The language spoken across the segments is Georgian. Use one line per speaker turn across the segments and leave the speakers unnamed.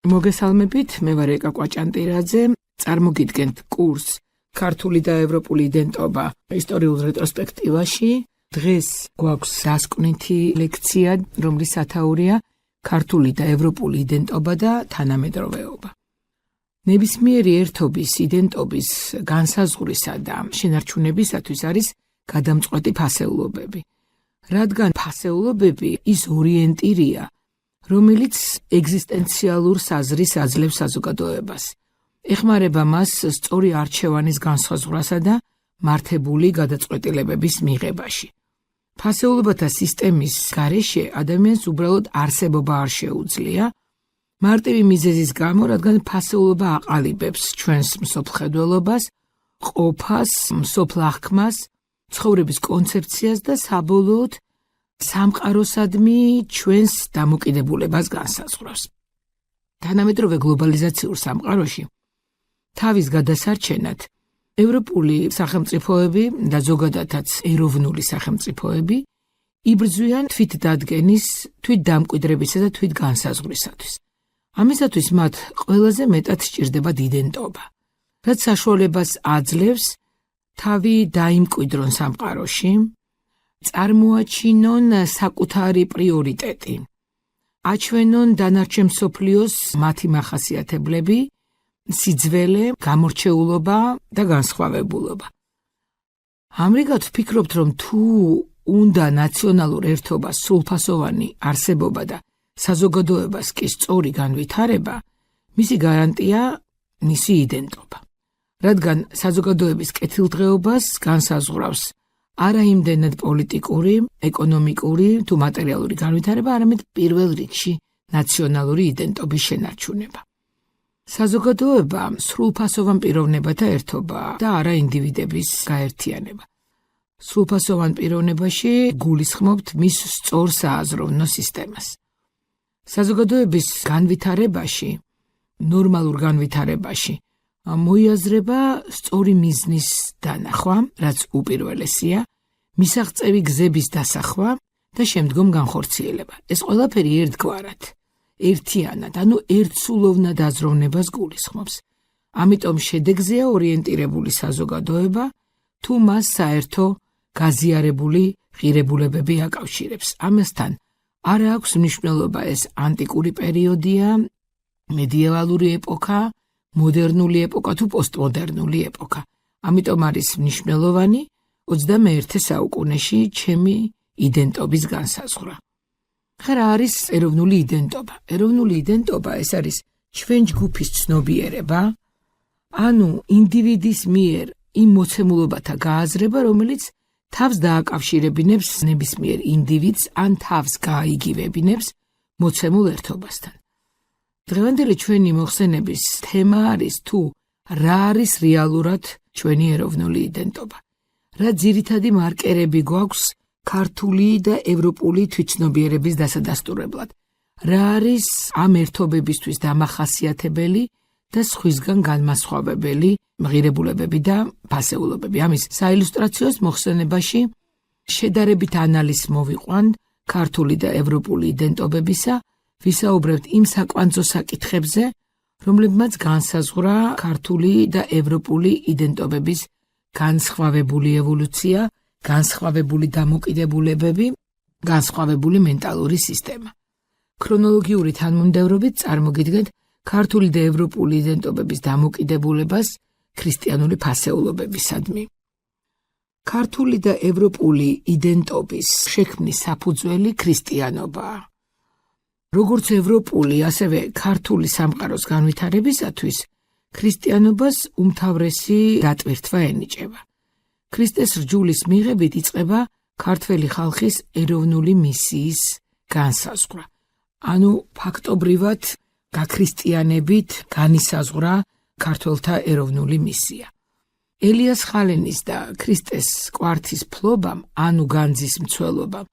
მოგესალმებით, მე ვარ ეკა კვაჭანტირაძე, წარმოგიდგენთ კურსს ქართული და ევროპული იდენტობა ისტორიულ რეტროსპექტივაში. დღეს გვაქვს დასკვნითი ლექცია, რომლის სათაურია ქართული და ევროპული იდენტობა და თანამედროვეობა. ნებისმიერი ერთობის იდენტობის განსაზღვრისა და შენარჩუნებისათვის არის გადამწყვეტი ფასეულობები. რადგან ფასეულობები ის ორიენტირია, რომელიც ეგზისტენციალურ საზრისს აძლევს საზოგადოებას. ეხმარება მას სწორი არჩევანის განსაზღვრასა და მართებული გადაწყვეტილებების მიღებაში. ფასეულობათა სისტემის გარეშე ადამიანს უბრალოდ არსებობა არ შეუძლია, მარტივი მიზეზის გამო, რადგან ფასეულობა აყალიბებს ჩვენს მსოფლმხედველობას, ყოფას, მსოფლახქმას, ცხოვრების კონცეფციას და საბოლოოდ სამყაროსადმი ჩვენს დამოკიდებულებას განსაზღვრავს. თანამედროვე გლობალიზაციურ სამყაროში თავის გადასარჩენად ევროპული სახელმწიფოები და ზოგადადაც ეროვნული სახელმწიფოები იბრძვიან თვითდადგენის, თვითდამკვიდრებისა და თვითგანსაზღვრისათვის. ამისათვის მათ ყველაზე მეტად სჭირდებათ იდენტობა, რაც საშუალებას აძლევს თავი დაიმკვიდრონ სამყაროში, წარმოაჩინონ საკუთარი პრიორიტეტი, აჩვენონ დანარჩენ მსოფლიოს მათი მახასიათებლები, სიძველე, გამორჩეულობა და განსხვავებულობა. ამრიგად ვფიქრობთ, რომ თუ უნდა ნაციონალურ ერთობას სრულფასოვანი არსებობა და საზოგადოებას კი სწორი განვითარება, მისი გარანტია მისი იდენტობა. რადგან საზოგადოების კეთილდღეობას განსაზღვრავს არა იმდენად პოლიტიკური, ეკონომიკური თუ მატერიალური განვითარება, არამედ პირველ რიგში ნაციონალური იდენტობის შენარჩუნება. საზოგადოება სრულფასოვან პიროვნებათა ერთობაა და არა ინდივიდების გაერთიანება. სრულფასოვან პიროვნებაში გულისხმობთ მის სწორ სააზროვნო სისტემას. საზოგადოების განვითარებაში, ნორმალურ განვითარებაში მოიაზრება სწორი მიზნის დანახვა, რაც უპირველესია, მისაღწევი გზების დასახვა და შემდგომ განხორციელება. ეს ყველაფერი ერთგვარად, ერთიანად, ერთსულოვნად აზროვნებას გულისხმობს. ამიტომ შედეგზეა ორიენტირებული საზოგადოება, თუ მას საერთო გაზიარებული ღირებულებები აკავშირებს. ამასთან არ აქვს მნიშვნელობა ეს ანტიკური პერიოდია, მედიევალური ეპოქა, მოდერნული ეპოქა თუ პოსტმოდერნული ეპოქა. ამიტომ არის მნიშვნელოვანი 21 საუკუნეში ჩემი იდენტობის განსაზღვრა. რა არის ეროვნული იდენტობა? ეროვნული იდენტობა ეს არის ჩვენ ჯგუფის ცნობიერება, ანუ ინდივიდის მიერ იმ მოცემულობათა გააზრება, რომელიც თავს დააკავშირებინებს ნებისმიერ ინდივიდს ან თავს გააიგივებინებს მოცემულ ერთობასთან. დღევანდელი ჩვენი მოხსენების თემა არის თუ რა არის რეალურად ჩვენი ეროვნული იდენტობა. რა ძირითადი მარკერები გვაქვს ქართული და ევროპული თვითცნობიერების დასადასტურებლად. რა არის ამ ერთობებისთვის დამახასიათებელი და სხვისგან განმასხვავებელი ღირებულებები და ფასეულობები. ამის საილუსტრაციოს მოხსენებაში შედარებით ანალიზს მოვიყვან ქართული და ევროპული იდენტობებისა, ვისაუბრებთ იმ საკვანძო საკითხებზე, რომლებმაც განსაზღვრა ქართული და ევროპული იდენტობების განსხვავებული ევოლუცია, განსხვავებული დამოკიდებულებები, განსხვავებული მენტალური სისტემა. ქრონოლოგიური თანმიმდევრობით წარმოგიდგენთ ქართული და ევროპული იდენტობების დამოკიდებულებას ქრისტიანული ფასეულობებისადმი. ქართული და ევროპული იდენტობის შექმნის საფუძველი ქრისტიანობაა. როგორც ევროპული, ასევე ქართული სამყაროს განვითარებისათვის ქრისტიანობას უმთავრესი დატვირთვა ენიჭება. ქრისტეს რჯულის მიღებით იწყება ქართველი ხალხის ეროვნული მისიის განსაზღვრა. ანუ ფაქტობრივად გაქრისტიანებით განისაზღვრა ქართველთა ეროვნული მისია. ელიას ხალენის და ქრისტეს კვართის ფლობამ, ანუ განძის მცველობამ,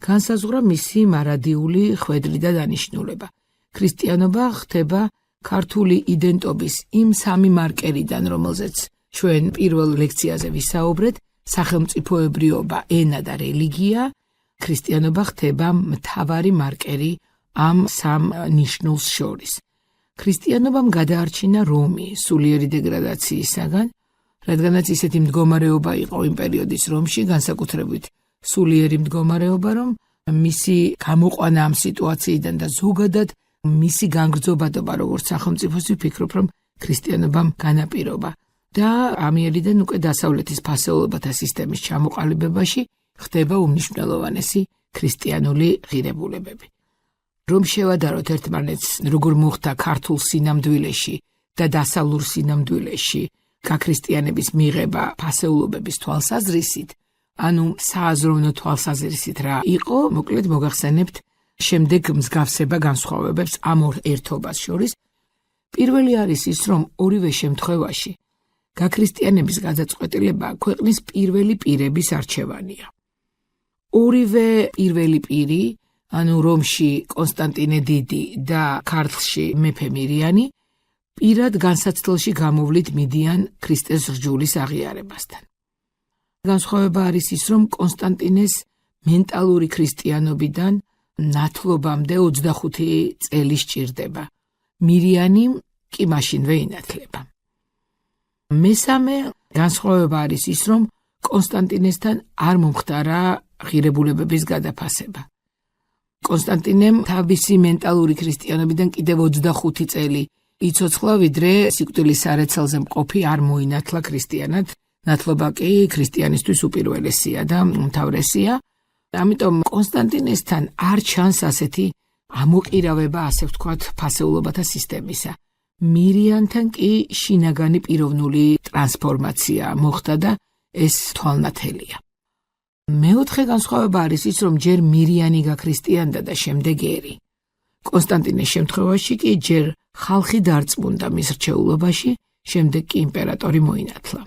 განსაზღვრა მისი მარადიული ხვედრი და დანიშნულება. ქრისტიანობა ხდება ქართული იდენტობის იმ სამი მარკერიდან, რომელზეც ჩვენ პირველ ლექციაზე ვისაუბრეთ, სახელმწიფოებრიობა, ენა და რელიგია, ქრისტიანობა ხდება მთავარი მარკერი ამ სამ ნიშნულს შორის. ქრისტიანობამ გადაარჩინა რომი სულიერი დეგრადაციისაგან, რადგანაც ისეთი მდგომარეობა იყო იმ პერიოდის რომში, განსაკუთრებით სულიერი მდგომარეობა, რომ მისი გამოყვანა ამ სიტუაციიდან და ზოგადად მისი განგრძობადობა როგორც სახელმწიფოს ვფიქრობ, რომ ქრისტიანობამ განაპირობა და ამიერიდან უკვე დასავლეთის ფასეულობათა სისტემის ჩამოყალიბებაში ხდება უმნიშვნელოვანესი ქრისტიანული ღირებულებები. რომ შევადაროთ ერთმანეთს, როგორ მოხდა ქართულ სინამდვილეში და დასავლურ სინამდვილეში გაქრისტიანების მიღება ფასეულობების თვალსაზრისით, ანუ სააზროვნო თვალსაზრისით რა იყო, მოკლედ მოგახსენებთ შემდეგ მსგავსება განსხვავებებს ამ ორ ერთობას შორის. პირველი არის ის, რომ ორივე შემთხვევაში გაქრისტიანების გადაწყვეტილება ქვეყნის პირველი პირების არჩევანია. ორივე პირველი პირი, ანუ რომში კონსტანტინე დიდი და ქართლში მეფე მირიანი, პირად განსაცდელში გამოვლით მიდიან ქრისტეს რჯულის აღიარებასთან. განსხვავება არის ის, რომ კონსტანტინეს მენტალური ქრისტიანობიდან ნათლობამდე 25 წელი სჭირდება. მირიანი კი მაშინვე ინათლება. მესამე განსხვავება არის ის, რომ კონსტანტინესთან არ მომხდარა ღირებულებების გადაფასება. კონსტანტინემ თავისი მენტალური ქრისტიანობიდან კიდევ 25 წელი იცოცხლა, ვიდრე სიკვდილის სარეცელზე მყოფი არ მოინათლა ქრისტიანად, ნათლობა კი ქრისტიანისთვის უპირველესია და უმთავრესია. ამიტომ კონსტანტინესთან არ ჩანს ასეთი ამოყირავება, ასე ვთქვათ, ფასეულობათა სისტემისა. მირიანთან კი შინაგანი პიროვნული ტრანსფორმაცია მოხდა და ეს თვალნათელია. მეოთხე განსხვავება არის ის, რომ ჯერ მირიანი გაქრისტიანდა და შემდეგ ერი. კონსტანტინეს შემთხვევაში კი ჯერ ხალხი დარწმუნდა მის რჩეულობაში, შემდეგ კი იმპერატორი მოინათლა.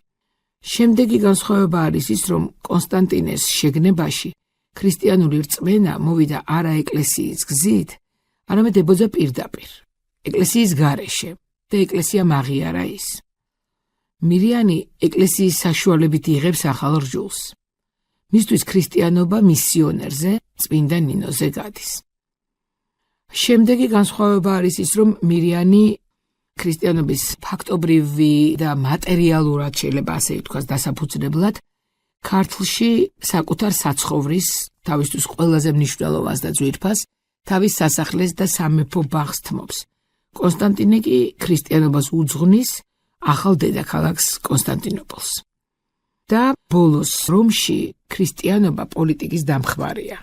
შემდეგი განსხვავება არის ის, რომ კონსტანტინეს შეგნებაში ქრისტიანული რწმენა მოვიდა არა ეკლესიის გზით, არამედ ებოძა პირდაპირ, ეკლესიის გარეშე და ეკლესია აღიარა ის. მირიანი ეკლესიის საშუალებით იღებს ახალ რჯულს. მისთვის ქრისტიანობა მისიონერზე, წმინდა ნინოზე გადის. შემდეგი განსხვავება არის ის, რომ მირიანი ქრისტიანობის ფაქტობრივი და მატერიალურად შეიძლება ასე ითქვას დასაფუძნებლად ქართლში საკუთარ საცხოვრის, თავისთვის ყველაზე მნიშვნელოვანს და ძვირფას, თავის სასახლეს და სამეფო ბაღს თმობს. კონსტანტინე კი ქრისტიანობას უძღვნის ახალ დედაქალაქს კონსტანტინოპოლს. და ბოლოს რომში ქრისტიანობა პოლიტიკის დამხმარია.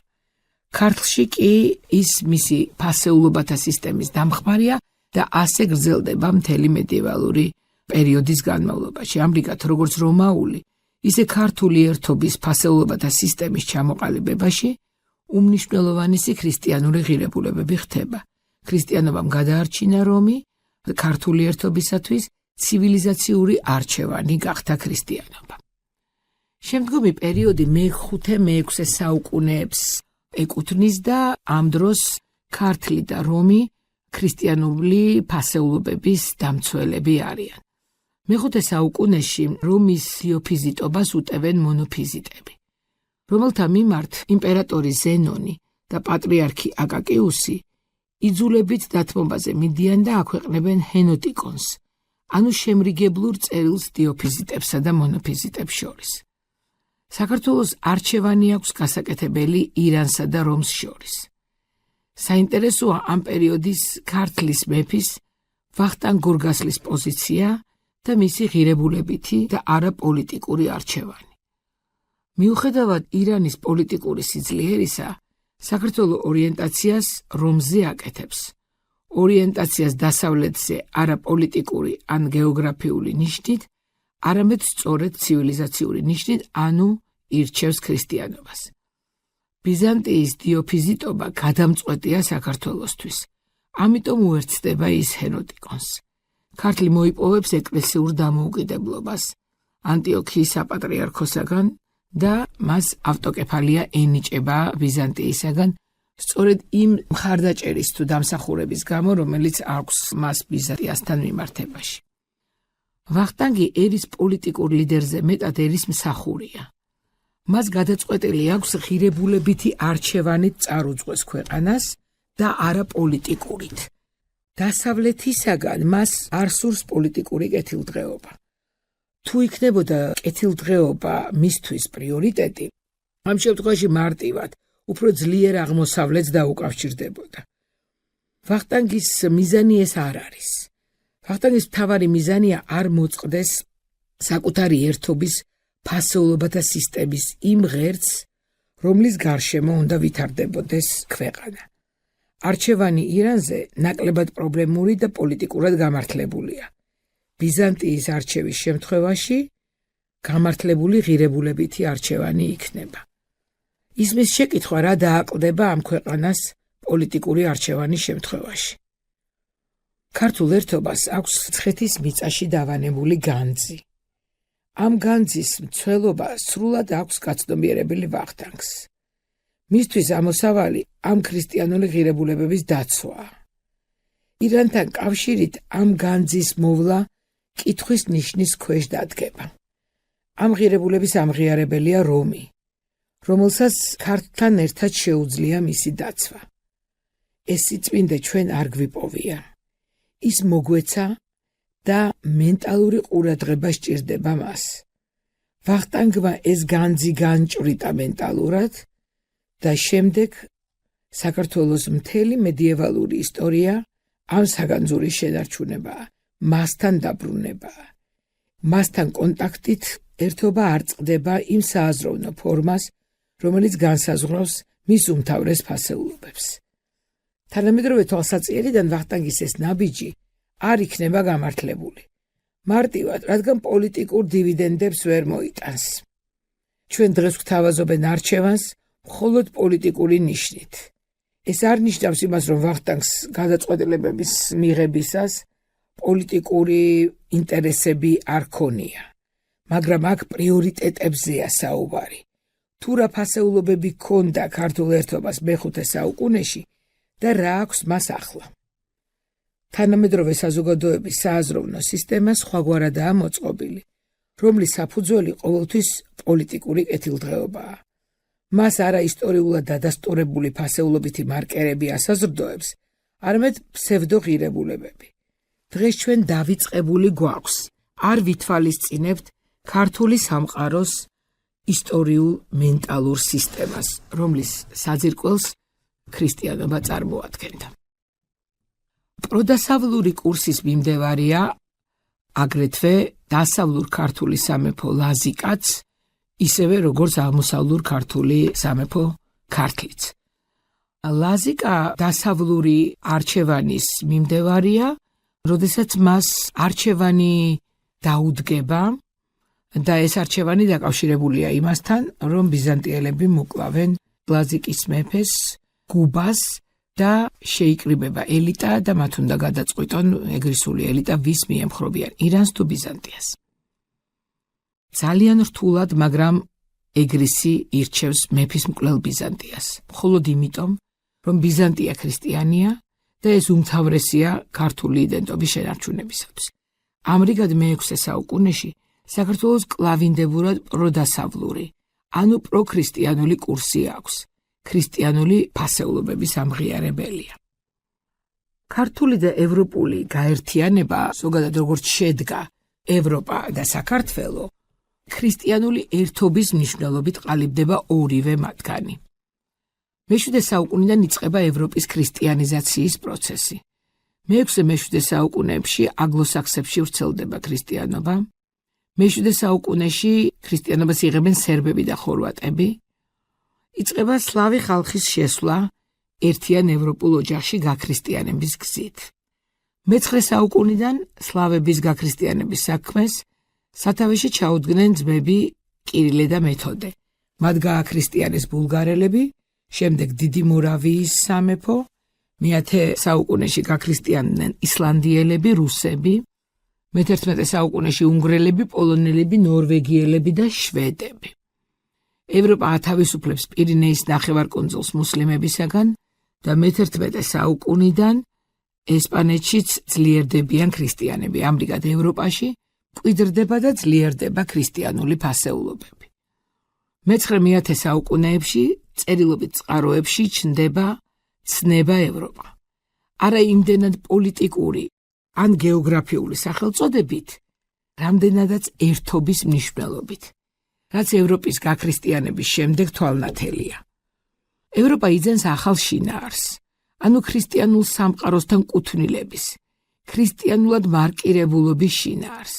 ქართლში კი ის მისი ფასეულობათა სისტემის დამხმარია და ასე გრძელდება მთელი მედიევალური პერიოდის განმავლობაში. ამრიგად, როგორც რომაული, ისე ქართული ერთობის ფასეულობათა სისტემის ჩამოყალიბებაში უმნიშვნელოვანესი ქრისტიანული ღირებულებები ხდება. ქრისტიანობამ გადაარჩინა რომი, ქართული ერთობისათვის ცივილიზაციური არჩევანი გახდა ქრისტიანობა. შემდგომი პერიოდი მე-5-მე-6 საუკუნეებს ეკუთვნის და ამ დროს ქართლი და რომი ქრისტიანული ფასეულობების დამცველები არიან. მე-5 საუკუნეში რომის დიოფიზიტობას უტევენ მონოფიზიტები, რომელთა მიმართ იმპერატორი ზენონი და პატრიარქი აკაკიუსი იძულებით დათმობაზე მიდიან და აქვეყნებენ ჰენოტიკონს, ანუ შემრიგებლურ წერილს დიოფიზიტებსა და მონოფიზიტებს შორის. საქართველოს არჩევანი აქვს გასაკეთებელი ირანსა და რომს შორის. საინტერესოა ამ პერიოდის ქართლის მეფის ვახტანგ გორგასლის პოზიცია და მისი ღირებულებითი და არაპოლიტიკური არჩევანი. მიუხედავად ირანის პოლიტიკური სიძლიერისა, საქართველო ორიენტაციას რომზე აკეთებს. ორიენტაციას დასავლეთზე არაპოლიტიკური ან გეოგრაფიული ნიშნით, არამედ სწორედ ცივილიზაციური ნიშნით, ანუ ირჩევს ქრისტიანობას. ბიზანტიის დიოფიზიტობა გადამწყვეტია საქართველოსთვის, ამიტომ უერთდება ის ჰენოტიკონს. ქართლი მოიპოვებს ეკლესიურ დამოუკიდებლობას ანტიოქიის საპატრიარქოსაგან და მას ავტოკეფალია ენიჭება ბიზანტიისაგან, სწორედ იმ მხარდაჭერის თუ დამსახურების გამო, რომელიც აქვს მას ბიზანტიასთან მიმართებაში. ვახტანგი ერის პოლიტიკურ ლიდერზე მეტად ერის მსახურია. მას გადაწყვეტილი აქვს ღირებულებითი არჩევანით წარუძღვეს ქვეყანას და არა პოლიტიკურით. დასავლეთისაგან მას არ სურს პოლიტიკური კეთილდღეობა. თუ იქნებოდა კეთილდღეობა მისთვის პრიორიტეტი, ამ შემთხვევაში მარტივად უფრო ძლიერ აღმოსავლეთს დაუკავშირდებოდა. ვახტანგის მიზანი ეს არ არის. ვახტანგის მთავარი მიზანია არ მოწყდეს საკუთარი ერთობის ფასეულობათა სისტემის იმ ღერძს, რომლის გარშემო უნდა ვითარდებოდეს ქვეყანა. არჩევანი ირანზე ნაკლებად პრობლემური და პოლიტიკურად გამართლებულია. ბიზანტიის არჩევის შემთხვევაში გამართლებული ღირებულებითი არჩევანი იქნება. ისმის შეკითხვა რა დააკლდება ამ ქვეყანას პოლიტიკური არჩევანის შემთხვევაში. ქართულ ერთობას აქვს მცხეთის მიწაში დავანებული განძი. ამ განძის მცველობა სრულად აქვს გაცნობიერებელი ვახტანგს. მისთვის ამოსავალი ამ ქრისტიანული ღირებულებების დაცვაა. ირანთან კავშირით ამ განძის მოვლა კითხვის ნიშნის ქვეშ დადგება. ამ ღირებულების ამღიარებელია რომი, რომელსაც ქართთან ერთად შეუძლია მისი დაცვა. ეს სიწმინდე ჩვენ არ გვიპოვია. ის მოგვეცა და მენტალური ყურადღება სჭირდება მას. ვახტანგმა ეს განძი განჭვრიტა მენტალურად და შემდეგ საქართველოს მთელი მედიევალური ისტორია ამ საგანძურის შენარჩუნებაა, მასთან დაბრუნებაა. მასთან კონტაქტით ერთობა არ წყდება იმ სააზროვნო ფორმას, რომელიც განსაზღვრავს მის უმთავრეს ფასეულობებს. თანამედროვე თვალსაჩინარიდან ვახტანგის ეს ნაბიჯი არ იქნება გამართლებული. მარტივად, რადგან პოლიტიკურ დივიდენდებს ვერ მოიტანს. ჩვენ დღეს გვთავაზობენ არჩევანს მხოლოდ პოლიტიკური ნიშნით. ეს არ ნიშნავს იმას, რომ ვახტანგს გადაწყვეტილებების მიღებისას პოლიტიკური ინტერესები არ ქონია, მაგრამ აქ პრიორიტეტებზეა საუბარი. თუ რა ფასეულობები ჰქონდა ქართულ ერთობას მეხუთე საუკუნეში და რა აქვს მას ახლა. თანამედროვე საზოგადოების სააზროვნო სისტემა სხვაგვარადაა მოწყობილი, რომლის საფუძველი ყოველთვის პოლიტიკური კეთილდღეობაა. მას არა ისტორიულად დადასტურებული ფასეულობითი მარკერები ასაზრდოებს, არამედ ფსევდოღირებულებები. დღეს ჩვენ დავიწყებული გვაქვს, არ ვითვალისწინებთ ქართული სამყაროს ისტორიულ მენტალურ სისტემას, რომლის საძირკველს ქრისტიანობა წარმოადგენდა. პროდასავლური კურსის მიმდევარია აგრეთვე დასავლურ ქართული სამეფო ლაზიკაც, ისევე როგორც აღმოსავლურ ქართული სამეფო ქართლიც. ლაზიკა დასავლური არჩევანის მიმდევარია, როდესაც მას არჩევანი დაუდგება და ეს არჩევანი დაკავშირებულია იმასთან, რომ ბიზანტიელები მოკლავენ ლაზიკის მეფეს გუბას და შეიკრიბება ელიტა და მათ უნდა გადაწყვიტონ ეგრისული ელიტა ვის მიემხრობიან, ირანს თუ ბიზანტიას. ძალიან რთულად, მაგრამ ეგრისი ირჩევს მეფის მკვლელ ბიზანტიას, მხოლოდ იმიტომ, რომ ბიზანტია ქრისტიანია და ეს უმთავრესია ქართული იდენტობის შენარჩუნებისათვის. ამრიგად მე-6 საუკუნეში საქართველოს კლავინდებურად პროდასავლური, ანუ პროქრისტიანული კურსი აქვს. ქრისტიანული ფასეულობების ამღიარებელია. ქართული და ევროპული გაერთიანება, ზოგადად როგორც შედგა ევროპა და საქართველო, ქრისტიანული ერთობის მნიშვნელობით ყალიბდება ორივე მათგანი. მე-7 საუკუნიდან იწყება ევროპის ქრისტიანიზაციის პროცესი. მე-6-მე-7 საუკუნეებში აგლოსაქსებში ვრცელდება ქრისტიანობა. მე-7 საუკუნეში ქრისტიანობას იღებენ სერბები და ხორვატები. იწყება სლავი ხალხის შესვლა ერთიან ევროპულ ოჯახში გაქრისტიანების გზით. მე-9 საუკუნიდან სლავების გაქრისტიანების საქმეს სათავეში ჩაუდგნენ ძმები კირილე და მეთოდე. მათ გააქრისტიანეს ბულგარელები, შემდეგ დიდი მორავიის სამეფო, მე-10 საუკუნეში გაქრისტიანდნენ ისლანდიელები, რუსები, მე-11 საუკუნეში უნგრელები, პოლონელები, ნორვეგიელები და შვედები. ევროპა ათავისუფლებს პირინეის ნახევარკუნძულს მუსლიმებისაგან და მე-11 საუკუნიდან ესპანეთშიც ძლიერდებიან ქრისტიანები. ამრიგად ევროპაში მკვიდრდება და ძლიერდება ქრისტიანული ფასეულობები. მე-9-მე-10 საუკუნეებში წერილობით წყაროებში ჩნდება ცნება ევროპა. არა იმდენად პოლიტიკური ან გეოგრაფიული სახელწოდებით, რამდენადაც ერთობის მნიშვნელობით, რაც ევროპის გაქრისტიანების შემდეგ თვალნათელია. ევროპა იძენს ახალ შინაარს, ანუ ქრისტიანულ სამყაროსთან კუთვნილების, ქრისტიანულად მარკირებულობის შინაარს.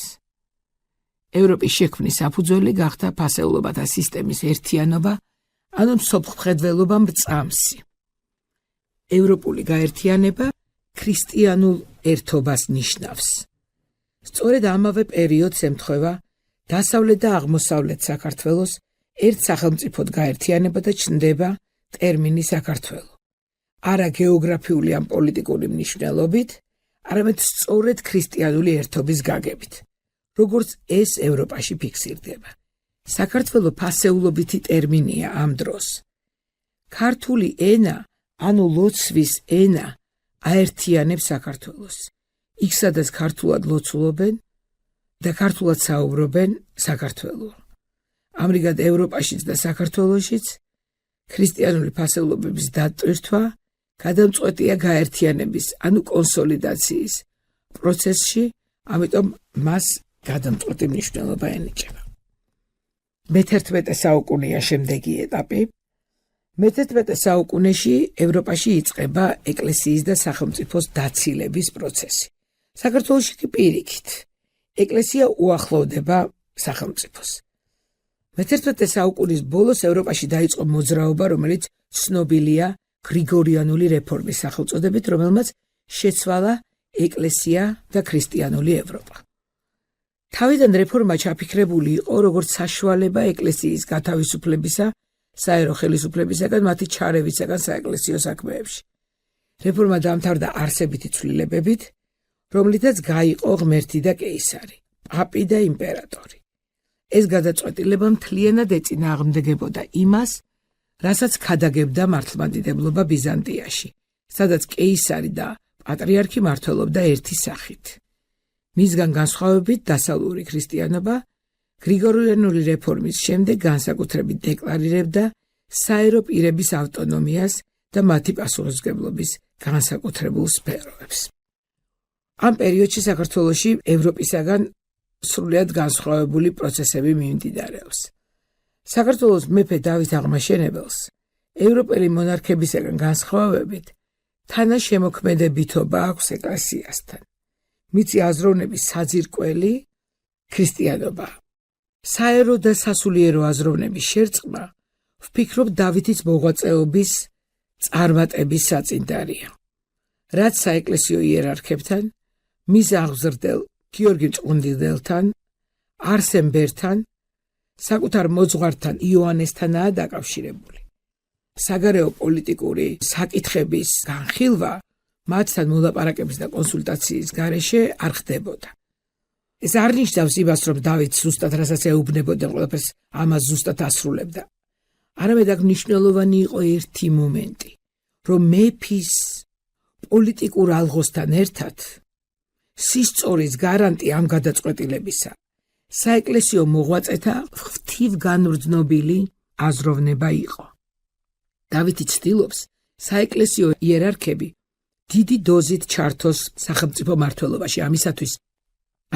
ევროპის შექმნის საფუძველი გახდა ფასეულობათა სისტემის ერთიანობა, ანუ მსოფლმხედველობა მრწამსი. ევროპული გაერთიანება ქრისტიანულ ერთობას ნიშნავს. სწორედ ამავე პერიოდს ემთხვევა დასავლეთ და აღმოსავლეთ საქართველოს ერთ სახელმწიფოდ გაერთიანება და ჩნდება ტერმინი საქართველო. არა გეოგრაფიული ან პოლიტიკური მნიშვნელობით, არამედ სწორედ ქრისტიანული ერთობის გაგებით, როგორც ეს ევროპაში ფიქსირდება. საქართველო ფასეულობითი ტერმინია ამ დროს. ქართული ენა, ანუ ლოცვის ენა, აერთიანებს საქართველოს. იქ, სადაც ქართულად ლოცულობენ და ქართულად საუბრობენ საქართველო. ამრიგად ევროპაშიც და საქართველოშიც ქრისტიანული ფასეულობების დატვირთვა გადამწყვეტია გაერთიანების, ანუ კონსოლიდაციის პროცესში, ამიტომ მას გადამწყვეტი მნიშვნელობა ენიჭება. მე-11 საუკუნეა შემდეგი ეტაპი. მე-11 საუკუნეში ევროპაში იწყება ეკლესიის და სახელმწიფოს დაცილების პროცესი. საქართველოში კი პირიქით, ეკლესია უახლოვდება სახელმწიფოს. მე-11 საუკუნის ბოლოს ევროპაში დაიწყო მოძრაობა, რომელიც ცნობილია გრიგორიანული რეფორმის სახელწოდებით, რომელმაც შეცვალა ეკლესია და ქრისტიანული ევროპა. თავიდან რეფორმა ჩაფიქრებული იყო როგორც საშუალება ეკლესიის გათავისუფლებისა, საერო ხელისუფლებისაგან, მათი ჩარევისაგან საეკლესიო საქმეებში. რეფორმა დაამთავრდა არსებითი ცვლილებებით, რომლითაც გაიყო ღმერთი და კეისარი, პაპი და იმპერატორი. ეს გადაწყვეტილება მთლიანად ეწინააღმდეგებოდა იმას, რასაც ქადაგებდა მართლმადიდებლობა ბიზანტიაში, სადაც კეისარი და პატრიარქი მმართველობდა ერთი სახით. მისგან განსხვავებით დასავლური ქრისტიანობა გრიგორიანული რეფორმის შემდეგ განსაკუთრებით დეკლარირებდა საერო პირების ავტონომიას და მათი პასუხისმგებლობის განსაკუთრებულ სფეროებს. ამ პერიოდში საქართველოში ევროპისაგან სრულიად განსხვავებული პროცესები მიმდინარეობს. საქართველოს მეფე დავით აღმაშენებელს ევროპელი მონარქებისაგან განსხვავებით თანაშემოქმედებითობა აქვს ეკლესიასთან. მიწი აზროვნების საძირკველი ქრისტიანობა. საერო და სასულიერო აზროვნების შერწყმა ვფიქრობ დავითის მოღვაწეობის წარმატების საწინდარია. რაც საეკლესიო იერარქებთან, მის აღზრდელ გიორგი მწყუნდიდელთან, არსენ ბერთან, საკუთარ მოძღვართან იოანესთანაა დაკავშირებული. საგარეო პოლიტიკური საკითხების განხილვა მათთან მოლაპარაკების და კონსულტაციის გარეშე არ ხდებოდა. ეს არ ნიშნავს იმას, რომ დავითს ზუსტად რასაც ეუბნებოდნენ, ყველაფერს ამას ზუსტად ასრულებდა. არამედ აქ მნიშვნელოვანი იყო ერთი მომენტი, რომ მეფის პოლიტიკურ ალღოსთან ერთად სისწორის გარანტი ამ გადაწყვეტილებისა საეკლესიო მოღვაწეთა ღვთივგანურძნობილი აზროვნება იყო. დავითი ცდილობს საეკლესიო იერარქები დიდი დოზით ჩართოს სახელმწიფო მმართველობაში, ამისათვის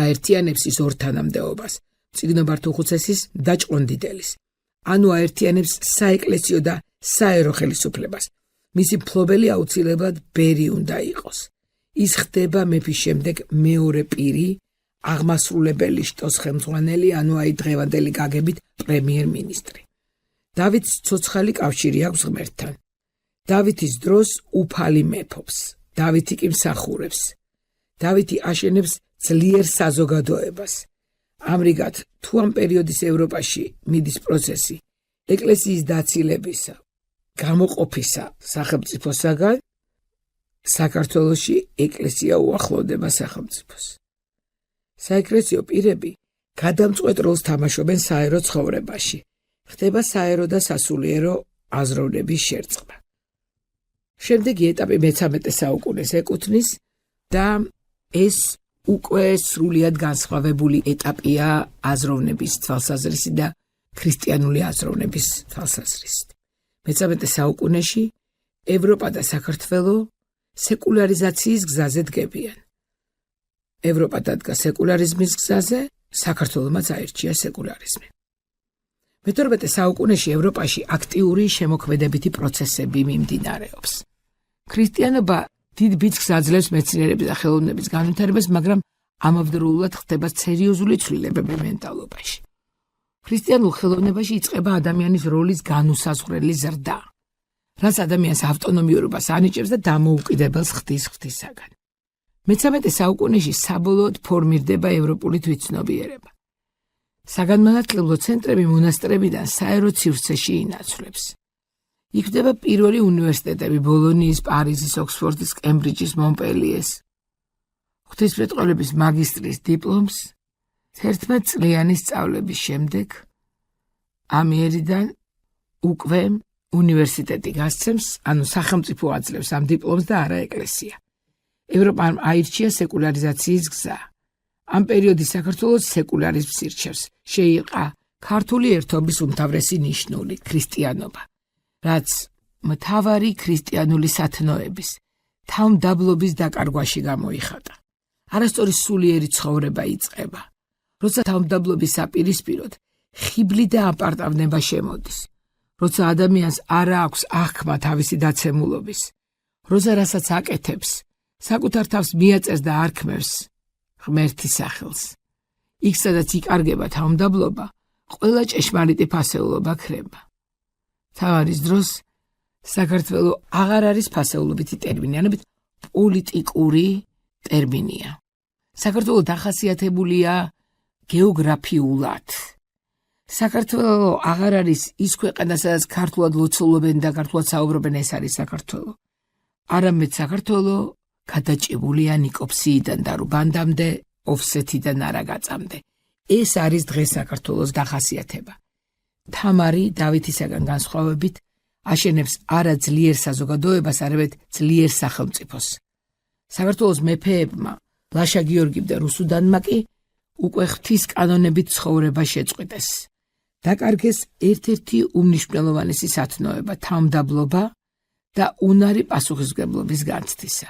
აერთიანებს ის ორ თანამდებობას, მწიგნობართუხუცესის და ჭყონდიდელის, ანუ აერთიანებს საეკლესიო და საერო ხელისუფლებას. მისი მფლობელი აუცილებლად ბერი უნდა იყოს. ის ხდება მეფის შემდეგ მეორე პირი, აღმასრულებელი შტოს ხელმძღვანელი, ანუ აი დღევანდელი გაგებით პრემიერ-მინისტრი. დავითს ცოცხალი კავშირი აქვს ღმერთთან. დავითის დროს უფალი მეფობს, დავითი კი მსახურებს. დავითი აშენებს ძლიერ საზოგადოებას. ამრიგად, თუ ამ პერიოდის ევროპაში მიდის პროცესი ეკლესიის დაცილებისა, გამოყოფისა სახელმწიფოსაგან, საქართველოში ეკლესია უახლოვდება სახელმწიფოს. საეკლესიო პირები გადამწყვეტ როლს თამაშობენ საერო ცხოვრებაში. ხდება საერო და სასულიერო აზროვნების შერწყმა. შემდეგი ეტაპი მე-13 საუკუნეს ეკუთვნის და ეს უკვე სრულიად განსხვავებული ეტაპია აზროვნების თვალსაზრისით და ქრისტიანული აზროვნების თვალსაზრისით. მე-13 საუკუნეში ევროპა და საქართველო სეკულარიზაციის გზაზე დგებიან. ევროპა დადგა სეკულარიზმის გზაზე, საქართველოსაც აირჩია სეკულარიზმი. მე-12 საუკუნეში ევროპაში აქტიური შემოქმედებითი პროცესები მიმდინარეობს. ქრისტიანობა დიდ ბიძგს აძლევს მეცნიერების და ხელოვნების განვითარებას, მაგრამ ამავდროულად ხდება სერიოზული ცვლილებები მენტალობაში. ქრისტიანულ ხელოვნებაში იწყება ადამიანის როლის განუსაზღვრელი ზრდა, რაც ადამიანს ავტონომიურობას ანიჭებს და დამოუკიდებელს ხდის ღვთისაგან. მე-13 საუკუნეში საბოლოოდ ფორმირდება ევროპული თვითცნობიერება. საგანმანათლებლო ცენტრები მონასტრებიდან საერო სივრცეში ინაცვლებს. იქმნება პირველი უნივერსიტეტები ბოლონიის, პარიზის, ოქსფორდის, კემბრიჯის, მონპელიეს. ღვთისმეტყველების მაგისტრის დიპლომს 11 წლიანი სწავლების შემდეგ ამიერიდან უკვე უნივერსიტეტი გასცემს, ანუ სახელმწიფო აძლევს ამ დიპლომს და არა ეკლესია. ევროპამ აირჩია სეკულარიზაციის გზა. ამ პერიოდის საქართველოს სეკულარიზმს ირჩევს. შეიყა ქართული ერთობის უმთავრესი ნიშნული ქრისტიანობა, რაც მთავარი ქრისტიანული სათნოების თავმდაბლობის დაკარგვაში გამოიხატა. არასწორი სულიერი ცხოვრება იწყება, როცა თავმდაბლობის საპირისპიროდ ხიბლი და აპარტავნება შემოდის, როცა ადამიანს არ აქვს აღქმა თავისი დაცემულობის, როცა რასაც აკეთებს, საკუთარ თავს მიაწერს და არქმევს ღმერთის სახელს. იქ, სადაც იკარგება თავმდაბლობა, ყველა ჭეშმარიტი ფასეულობა ქრება. თავარის დროს საქართველო აღარ არის ფასეულობითი ტერმინი, არამედ პოლიტიკური ტერმინია. საქართველო დახასიათებულია გეოგრაფიულად. საქართველო აღარ არის ის ქვეყანა, სადაც ქართულად ლოცულობენ და ქართულად საუბრობენ, ეს არის საქართველო. არამედ საქართველო გადაჭიმულია ნიკოფსიიდან და რუბანდამდე, ოვსეთიდან არაგაწამდე. ეს არის დღეს საქართველოს დახასიათება. თამარი დავითისაგან განსხვავებით აშენებს არა ძლიერ საზოგადოებას, არამედ ძლიერ სახელმწიფოს. საქართველოს მეფეებმა, ლაშა გიორგიმ და რუსუდანმა კი უკვე ღვთის კანონებით ცხოვრება შეწყვიტეს. დაკარგეს ერთ-ერთი უმნიშვნელოვანესი სათნოება, თავმდაბლობა და უნარი პასუხისმგებლობის განცდისა.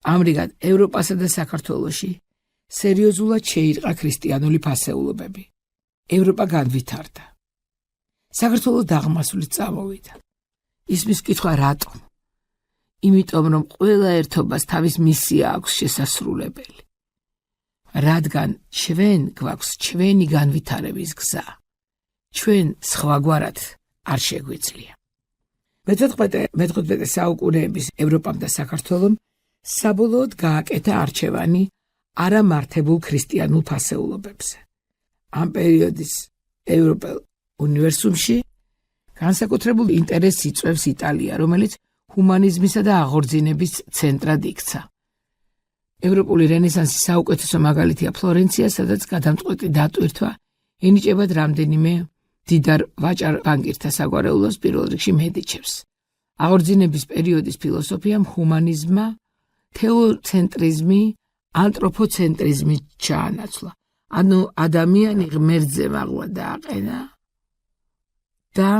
ამრიგად, ევროპასა და საქართველოში სერიოზულად შეირყა ქრისტიანული ფასეულობები. ევროპა განვითარდა. საქართველო დაღმასვლით წამოვიდა. ისმის კითხვა რატომ? იმიტომ, რომ ყველა ერთობას თავის მისია აქვს შესასრულებელი. რადგან ჩვენ გვაქვს ჩვენი განვითარების გზა. ჩვენ სხვაგვარად არ შეგვიძლია. მე-15 საუკუნეების ევროპამ და საქართველომ საბოლოოდ გააკეთა არჩევანი არამართებულ ქრისტიანულ ფასეულობებზე. ამ პერიოდის ევროპელ უნივერსუმში განსაკუთრებულ ინტერესს იწვევს იტალია, რომელიც ჰუმანიზმისა და აღორძინების ცენტრად იქცა. ევროპული რენესანსის საუკეთესო მაგალითია ფლორენცია, სადაც გადამწყვეტი დატვირთვა ენიჭებათ რამდენიმე დიდარ ვაჭარ ბანკირთა საგვარეულოს, პირველ რიგში მედიჩებს. აღორძინების პერიოდის ფილოსოფიამ ჰუმანიზმმა თეოცენტრიზმი, ანთროპოცენტრიზმი ჩაანაცვლა. ანუ ადამიანი ღმერთზე მაღლა დააყენა და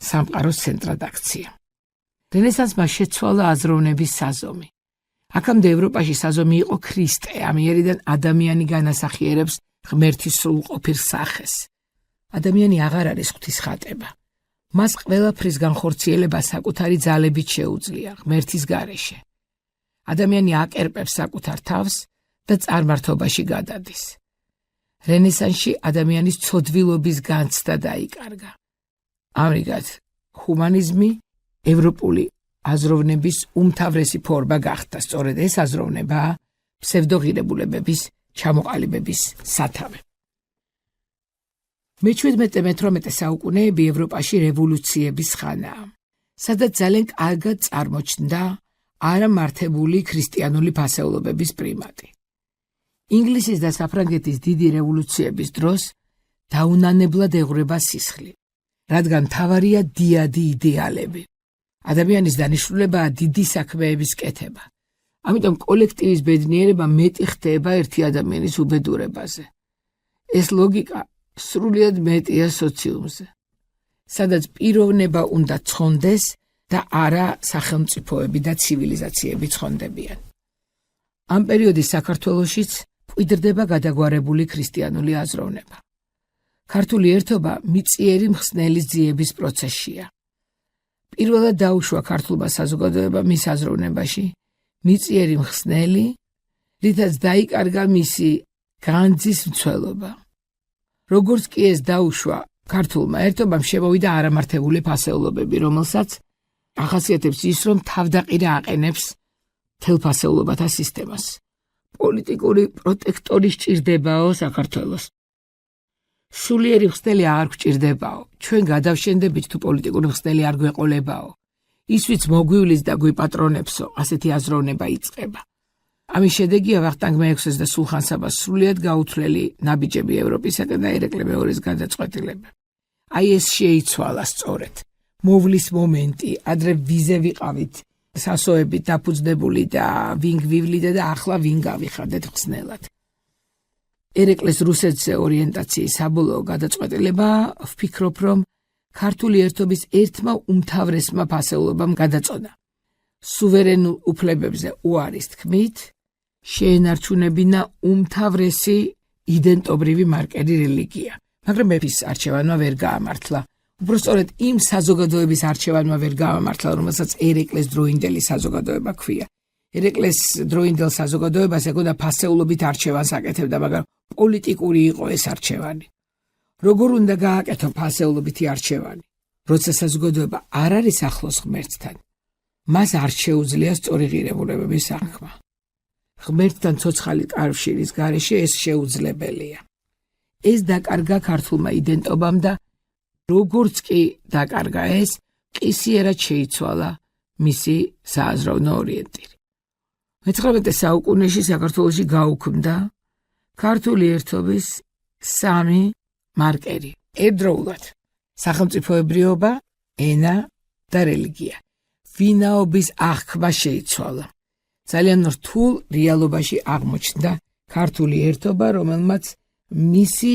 სამყაროს ცენტრად აქცია. რენესანსმა შეცვალა აზროვნების საზომი. აქამდე ევროპაში საზომი იყო ქრისტე, ამიერიდან ადამიანი განასახიერებს ღმერთის სრულყოფილ სახეს. ადამიანი აღარ არის ღვთის ხატება. მას ყველაფრის განხორციელება საკუთარი ძალებით შეუძლია ღმერთის გარეშე. ადამიანი აკერპებს საკუთარ თავს და წარმართობაში გადადის. რენესანსში ადამიანის ცოდვილობის განცდა დაიკარგა. ამრიგად, ჰუმანიზმი ევროპული აზროვნების უმთავრესი ფორმა გახდა. სწორედ ეს აზროვნებაა ფსევდოღირებულებების ჩამოყალიბების სათავე. მე-17-18 საუკუნეები ევროპაში რევოლუციების ხანაა, სადაც ძალიან კარგად წარმოჩნდა არამართებული ქრისტიანული ფასეულობების პრიმატი. ინგლისის და საფრანგეთის დიდი რევოლუციების დროს დაუნანებლად ეღვრება სისხლი, რადგან მთავარია დიადი იდეალები. ადამიანის დანიშნულებაა დიდი საქმეების კეთება. ამიტომ კოლექტივის ბედნიერება მეტი ხდება ერთი ადამიანის უბედურებაზე. ეს ლოგიკა სრულიად მეტია სოციუმზე, სადაც პიროვნება უნდა ცხონდეს და არა სახელმწიფოები და ცივილიზაციები ცხონდებიან. ამ პერიოდის საქართველოშიც მკვიდრდება გადაგვარებული ქრისტიანული აზროვნება. ქართული ერთობა მიწიერი მხსნელის ძიების პროცესშია. პირველად დაუშვა ქართულმა საზოგადოებამ მის აზროვნებაში მიწიერი მხსნელი, რითაც დაიკარგა მისი განძის მცველობა. როგორც კი ეს დაუშვა, ქართულმა ერთობამ შემოვიდა არამართებული ფასეულობები, რომელსაც ახასიათებს ის, რომ თავდაყირა აყენებს თელფასეულობათა სისტემას. პოლიტიკური პროტექტორი სჭირდებაო საქართველოს. სულიერი მხსნელი აღარ გვჭირდებაო. ჩვენ გადავშენდებით თუ პოლიტიკური მხსნელი არ გვეყოლებაო. ის ვიც მოგვივლის და გვიპატრონებსო, ასეთი აზროვნება იწყება. ამის შედეგია ვახტანგ მე-6-ს და სულხან საბას სრულიად გაუთვლელი ნაბიჯები ევროპისაკენ და ერეკლე მეორის გადაწყვეტილება. აი ეს შეიცვალა სწორედ. მოვლის მომენტი, ადრე ვიზე ვიყავით, სასოებით დაფუძნებული და ვინ გვივლიდა და ახლა ვინ გავიხადეთ ხსნელად. ერეკლეს რუსეთზე ორიენტაციის საბოლოო გადაწყვეტილება ვფიქრობ, რომ ქართული ერთობის ერთმა უმთავრესმა ფასეულობამ გადაწონა. სუვერენულ უფლებებზე უარის თქმით, შეენარჩუნებინა უმთავრესი იდენტობრივი მარკერი რელიგია. მაგრამ მეფის არჩევანმა ვერ გაამართლა. უბრალოდ იმ საზოგადოების არჩევანმა ვერ გაამართლა, რომელსაც ერეკლეს დროინდელი საზოგადოება ქვია. ერეკლეს დროინდელ საზოგადოებას ეკოდა ფასეულობით არჩევანს აკეთებდა, მაგრამ პოლიტიკური იყო ეს არჩევანი. როგორ უნდა გააკეთო ფასეულობითი არჩევანი? როცა საზოგადოება არ არის ახლოს ღმერთთან, მას არ შეუძლია სწორი ღირებულებების აღქმა. ღმერთთან ცოცხალი კავშირის გარეშე ეს შეუძლებელია. ეს დაკარგა ქართულმა იდენტობამ და როგორც კი დაკარგა ეს, ყისიერად შეიცვალა მისი სააზროვნო ორიენტირი. მე-19 საუკუნეში საქართველოში გაუქმდა ქართული ერთობის სამი მარკერი. ერთდროულად სახელმწიფოებრიობა, ენა და რელიგია. ვინაობის აღქმა შეიცვალა. ძალიან რთულ რეალობაში აღმოჩნდა ქართული ერთობა, რომელმაც მისი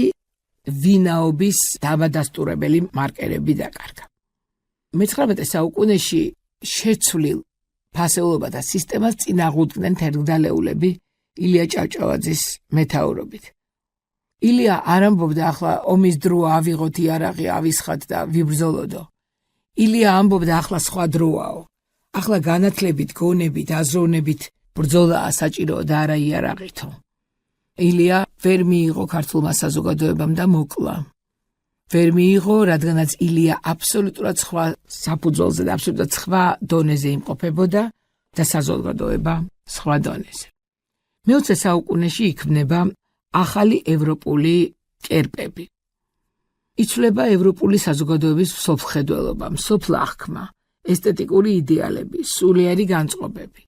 ვინაობის დამადასტურებელი მარკერები დაკარგა. მე-19 საუკუნეში შეცვლილ ფასეულობათა სისტემას წინააღმდნენ თერგდალეულები ილია ჭავჭავაძის მეთაურობით. ილია არ ამბობდა ახლა ომის დროა ავიღოთ იარაღი, ავისხათ და ვიბრძოლოდო. ილია ამბობდა ახლა სხვა დროაო. ახლა განათლებით, გონებით, აზროვნებით ბრძოლაა საჭირო და არა იარაღითო. ილია ვერ მიიღო ქართულმა საზოგადოებამ და მოკლა. ვერ მიიღო, რადგანაც ილია აბსოლუტურად სხვა საფუძველზე და აბსოლუტურად სხვა დონეზე იმყოფებოდა და საზოგადოება სხვა დონეზე. მე-20 საუკუნეში იქმნება ახალი ევროპული კერპები. იცვლება ევროპული საზოგადოების მსოფლმხედველობა, მსოფლახქმა, ესთეტიკური იდეალები, სულიერი განწყობები.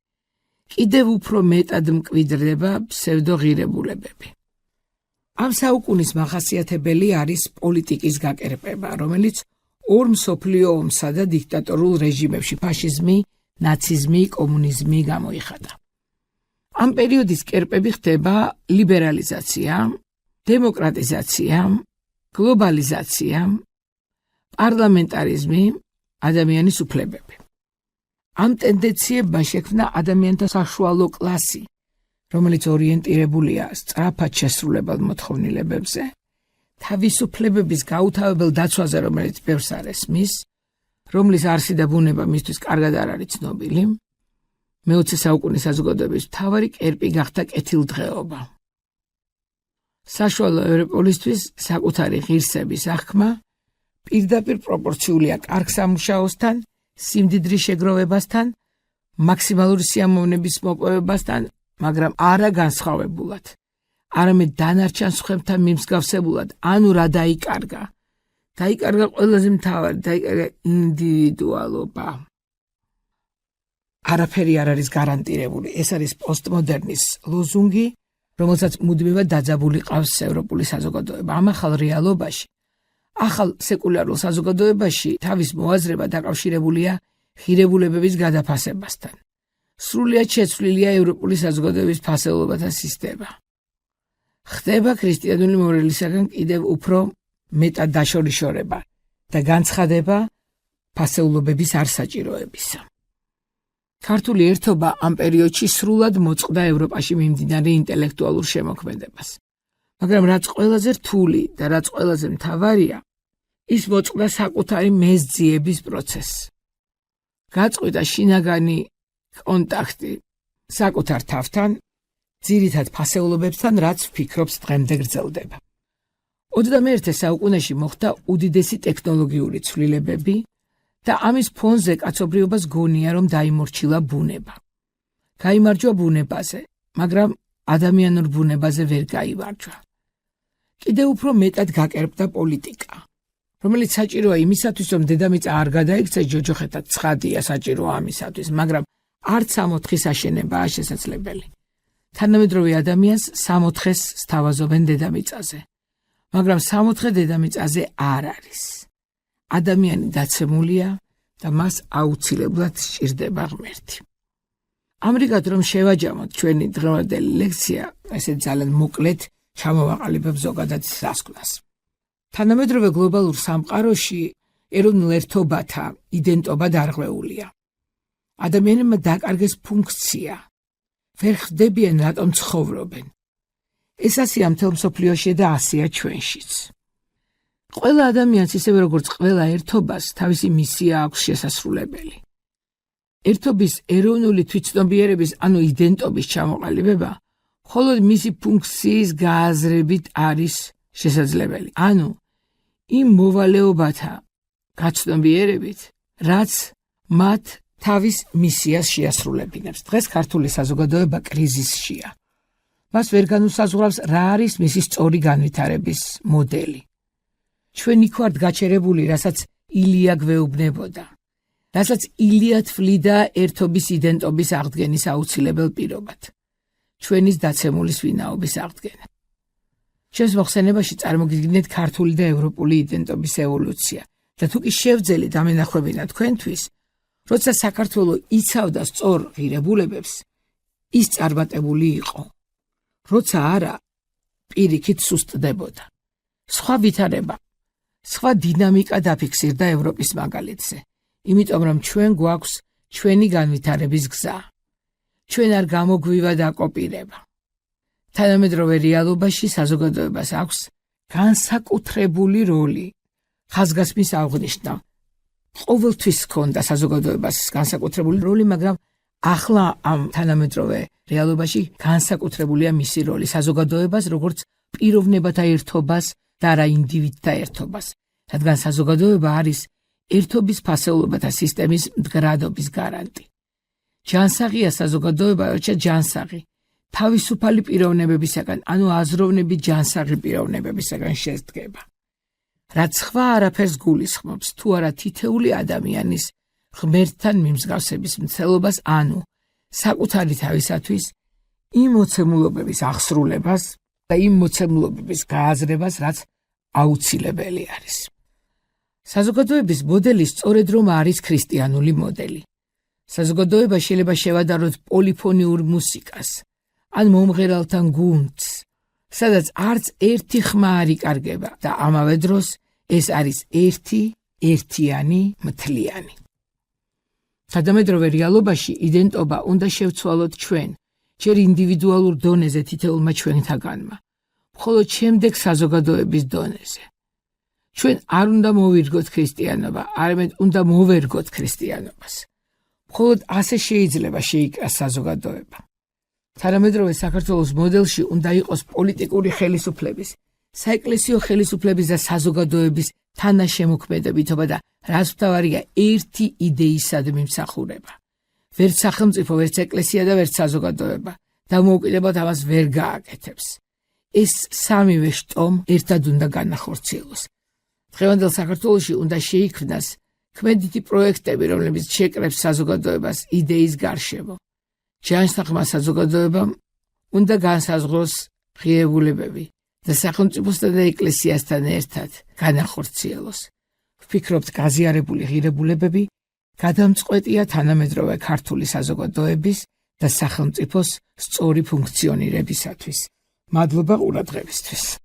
კიდევ უფრო მეტად მკვიდრდება ფსევდოღირებულებები. ამ საუკუნის მახასიათებელი არის პოლიტიკის გაკერპება, რომელიც ორ მსოფლიო ომსა და დიქტატორულ რეჟიმებში ფაშიზმი, ნაციზმი, კომუნიზმი გამოიხადა. ამ პერიოდის კერპები ხდება ლიბერალიზაცია, დემოკრატიზაცია, გლობალიზაცია, პარლამენტარიზმი, ადამიანის უფლებები. ამ ტენდენციებმა შექმნა ადამიანთა საშუალო კლასი, რომელიც ორიენტირებულია სწრაფად შესრულებად მოთხოვნილებებზე, თავისუფლებების გაუთავებელ დაცვაზე, რომელიც ბევრს არ ესმის, რომლის არსი და ბუნება მისთვის კარგად არ არის ცნობილი. მე-20 საუკუნის საზოგადოების მთავარი კერპი გახდა კეთილდღეობა. საშუალო ევროპულისთვის საკუთარი ღირსების აღქმა პირდაპირ პროპორციულია კარგ სამუშაოსთან, სიმდიდრის შეგროვებასთან, მაქსიმალური სიამოვნების მოპოვებასთან, მაგრამ არა განსხვავებულად. არამედ დანარჩენ სხვებთან მიმსგავსებულად, ანუ რა დაიკარგა? დაიკარგა ყველაზე მთავარი, დაიკარგა ინდივიდუალობა. არაფერი არ არის გარანტირებული. ეს არის პოსტმოდერნის ლოზუნგი, რომელსაც მუდმივად დაძაბული ყავს ევროპული საზოგადოება. ამ ახალ რეალობაში, ახალ სეკულარულ საზოგადოებაში თავის მოაზრება დაკავშირებულია ღირებულებების გადაფასებასთან. სრულიად შეცვლილია ევროპული საზოგადოების ფასეულობათა სისტემა. ხდება ქრისტიანული მორალისაგან კიდევ უფრო მეტად დაშორიშორება და განცხადება ფასეულობების არსაჭიროებისა. ქართული ერთობა ამ პერიოდში სრულად მოწყდა ევროპაში მიმდინარე ინტელექტუალურ შემოქმედებას. მაგრამ რაც ყველაზე რთული და რაც ყველაზე მთავარია, ის მოწყდა საკუთარი მეზძიების პროცესს. გაწყვიტა შინაგანი კონტაქტი საკუთარ თავთან, ძირითად ფასეულობებთან, რაც ვფიქრობს დღემდე გრძელდება. 21 საუკუნეში მოხდა უდიდესი ტექნოლოგიური ცვლილებები და ამის ფონზე კაცობრიობას გონია, რომ დაიმორჩილა ბუნება. გაიმარჯვა ბუნებაზე, მაგრამ ადამიანურ ბუნებაზე ვერ გაიმარჯვა. კიდევ უფრო მეტად გაკერპდა პოლიტიკა, რომელიც საჭიროა იმისათვის, რომ დედამიწა არ გადაიქცეს ჯოჯოხეთად ცხადია საჭირო ამისათვის, მაგრამ არც სამოთხის აშენებაა შესაძლებელი. თანამედროვე ადამიანს სამოთხეს სთავაზობენ დედამიწაზე, მაგრამ სამოთხე დედამიწაზე არ არის. ადამიანი დაცემულია და მას აუცილებლად სჭირდება ღმერთი. ამრიგად რომ შევაჯამოთ ჩვენი დღევანდელი ლექცია, ესე ძალიან მოკლედ ჩამოვაყალიბებ ზოგადად დასკვნას. თანამედროვე გლობალურ სამყაროში ეროვნულ ერთობათა იდენტობა დარღვეულია. ადამიანებმა დაკარგეს ფუნქცია. ვერ ხვდებიან რატომ ცხოვრობენ. ეს ასია მთელ მსოფლიოში და ასია ჩვენშიც. ყველა ადამიანს ისევე როგორც ყველა ერთობას თავისი მისია აქვს შესასრულებელი. ერთობის ეროვნული თვითცნობიერების, ანუ იდენტობის ჩამოყალიბება მხოლოდ მისი ფუნქციის გააზრებით არის შესაძლებელი. ანუ იმ მოვალეობათა გაცნობიერებით, რაც მათ თავის მისიას შეასრულებინებს. დღეს ქართული საზოგადოება კრიზისშია. მას ვერ განუსაზღვრავს რა არის მისი სწორი განვითარების მოდელი. ჩვენ იქ ვართ გაჩერებული, რასაც ილია გვეუბნებოდა, რასაც ილია თვლიდა ერთობის იდენტობის აღდგენის აუცილებელ პირობად. ჩვენის დაცემულის ვინაობის აღდგენა. ჩვენს მოხსენებაში წარმოგიდგინეთ ქართული და ევროპული იდენტობის ევოლუცია და თუ კი შევძელი დამენახვებინა თქვენთვის, როცა საქართველო იცავდა სწორ ღირებულებებს, ის წარმატებული იყო. როცა არა, პირიქით სუსტდებოდა. სხვა ვითარება, სხვა დინამიკა დაფიქსირდა ევროპის მაგალითზე, იმიტომ რომ ჩვენ გვაქვს ჩვენი განვითარების გზა. ჩვენ არ გამოგვივა დაკოპირება. თანამედროვე რეალობაში საზოგადოებას აქვს განსაკუთრებული როლი ხაზგასმის აღნიშვნა. ყოველთვის ჰქონდა საზოგადოებას განსაკუთრებული როლი, მაგრამ ახლა ამ თანამედროვე რეალობაში განსაკუთრებულია მისი როლი საზოგადოებას, როგორც პიროვნებათა ერთობას და არა ინდივიდთა ერთობას, რადგან საზოგადოება არის ერთობის ფასეულობათა სისტემის მდგრადობის გარანტი. ჯანსაღია საზოგადოება, როცა ჯანსაღი თავისუფალი პიროვნებებისაგან, ანუ აზროვნებით ჯანსაღი პიროვნებებისაგან შედგება. რაც სხვა არაფერს გულისხმობს, თუ არა თითეული ადამიანის ღმერთთან მიმსგავსების მცდელობას, ანუ საკუთარი თავისათვის იმ მოცემულობების აღსრულებას და იმ მოცემულობების გააზრებას, რაც აუცილებელი არის. საზოგადოების მოდელი სწორედ რომ არის ქრისტიანული მოდელი. საზოგადოება შეიძლება შევადაროთ პოლიფონიურ მუსიკას, ან მომღერალთან გუნდს, სადაც არც ერთი ხმა არ იკარგება და ამავე დროს ეს არის ერთიანი, მთლიანი. თანამედროვე რეალობაში იდენტობა უნდა შევცვალოთ ჩვენ, ჯერ ინდივიდუალურ დონეზე თითოეულმა ჩვენთაგანმა, მხოლოდ შემდეგ საზოგადოების დონეზე. ჩვენ არ უნდა მოვირგოთ ქრისტიანობა, არამედ უნდა მოვერგოთ ქრისტიანობას. მხოლოდ ასე შეიძლება შეიკრას საზოგადოება. თანამედროვე საქართველოს მოდელში უნდა იყოს პოლიტიკური ხელისუფლების, საეკლესიო ხელისუფლების და საზოგადოების თანაშემოქმედებითობა და რაც მთავარია ერთი იდეისად მიმსახურება. ვერც სახელმწიფო, ვერც ეკლესია და ვერც საზოგადოება დამოუკიდებლად ამას ვერ გააკეთებს. ეს სამივე შტომ ერთად უნდა განახორციელოს. დღევანდელ საქართველოში უნდა შეიქმნას ქმედითი პროექტები, რომლებიც შეკრებს საზოგადოებას იდეის გარშემო. ჯანსაღმა საზოგადოებამ უნდა განსაზღვროს ღირებულებები და სახელმწიფოსთან და ეკლესიასთან ერთად განახორციელოს. ვფიქრობთ, გაზიარებული ღირებულებები გადამწყვეტია თანამედროვე ქართული საზოგადოების და სახელმწიფოს სწორი ფუნქციონირებისათვის. მადლობა ყურადღებისთვის.